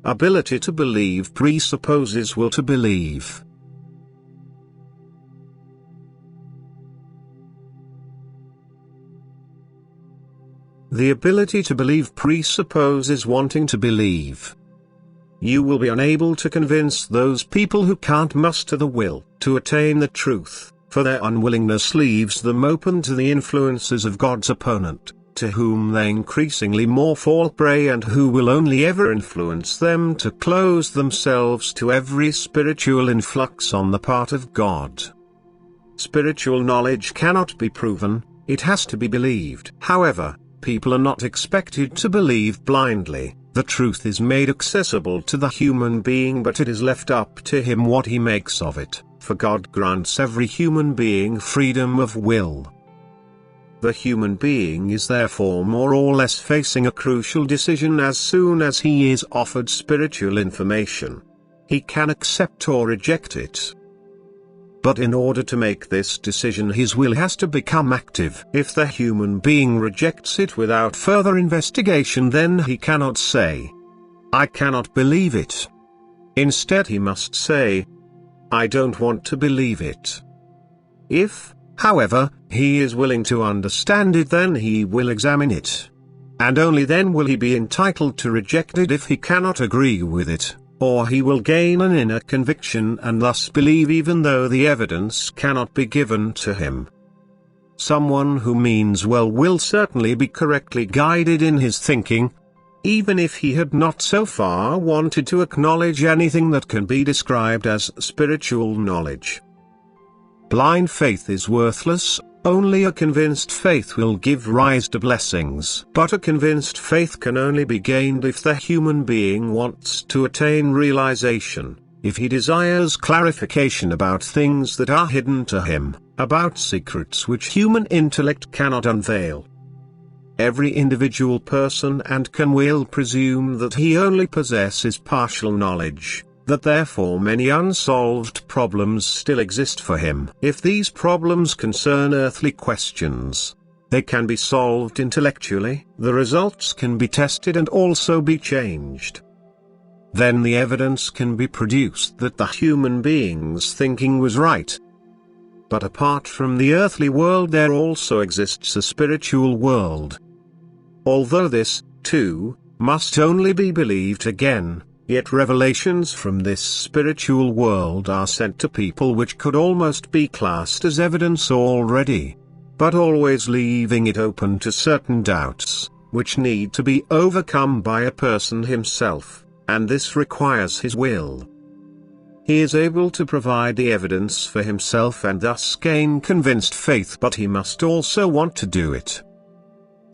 Ability to believe presupposes will to believe. The ability to believe presupposes wanting to believe. You will be unable to convince those people who can't muster the will to attain the truth, for their unwillingness leaves them open to the influences of God's opponent, to whom they increasingly more fall prey and who will only ever influence them to close themselves to every spiritual influx on the part of God. Spiritual knowledge cannot be proven, it has to be believed. However, people are not expected to believe blindly. The truth is made accessible to the human being, but it is left up to him what he makes of it, for God grants every human being freedom of will. The human being is therefore more or less facing a crucial decision as soon as he is offered spiritual information. He can accept or reject it. But in order to make this decision, his will has to become active. If the human being rejects it without further investigation, then he cannot say, "I cannot believe it." Instead, he must say, "I don't want to believe it." If, however, he is willing to understand it, then he will examine it. And only then will he be entitled to reject it if he cannot agree with it. Or he will gain an inner conviction and thus believe even though the evidence cannot be given to him. Someone who means well will certainly be correctly guided in his thinking, even if he had not so far wanted to acknowledge anything that can be described as spiritual knowledge. Blind faith is worthless. Only a convinced faith will give rise to blessings. But a convinced faith can only be gained if the human being wants to attain realization, if he desires clarification about things that are hidden to him, about secrets which human intellect cannot unveil. Every individual person will presume that he only possesses partial knowledge, that therefore many unsolved problems still exist for him. If these problems concern earthly questions, they can be solved intellectually, the results can be tested and also be changed. Then the evidence can be produced that the human being's thinking was right. But apart from the earthly world, there also exists a spiritual world. Although this, too, must only be believed again, yet revelations from this spiritual world are sent to people which could almost be classed as evidence already, but always leaving it open to certain doubts, which need to be overcome by a person himself, and this requires his will. He is able to provide the evidence for himself and thus gain convinced faith, but he must also want to do it.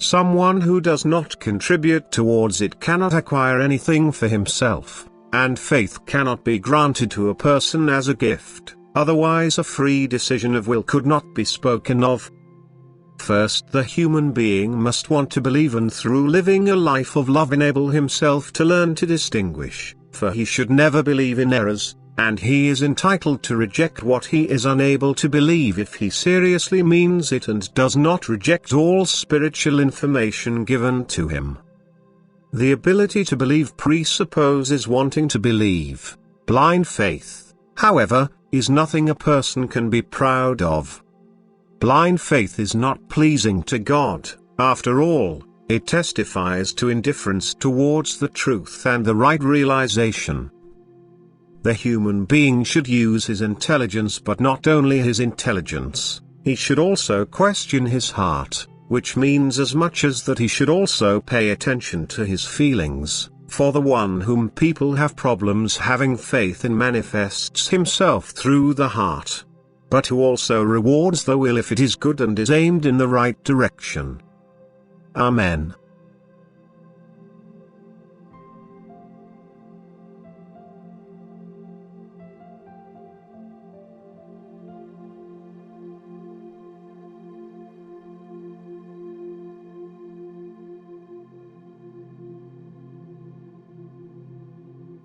Someone who does not contribute towards it cannot acquire anything for himself, and faith cannot be granted to a person as a gift, otherwise a free decision of will could not be spoken of. First, the human being must want to believe, and through living a life of love enable himself to learn to distinguish, for he should never believe in errors, and he is entitled to reject what he is unable to believe if he seriously means it and does not reject all spiritual information given to him. The ability to believe presupposes wanting to believe. Blind faith, however, is nothing a person can be proud of. Blind faith is not pleasing to God. After all, it testifies to indifference towards the truth and the right realization. The human being should use his intelligence, but not only his intelligence, he should also question his heart, which means as much as that he should also pay attention to his feelings, for the one whom people have problems having faith in manifests himself through the heart, but who also rewards the will if it is good and is aimed in the right direction. Amen.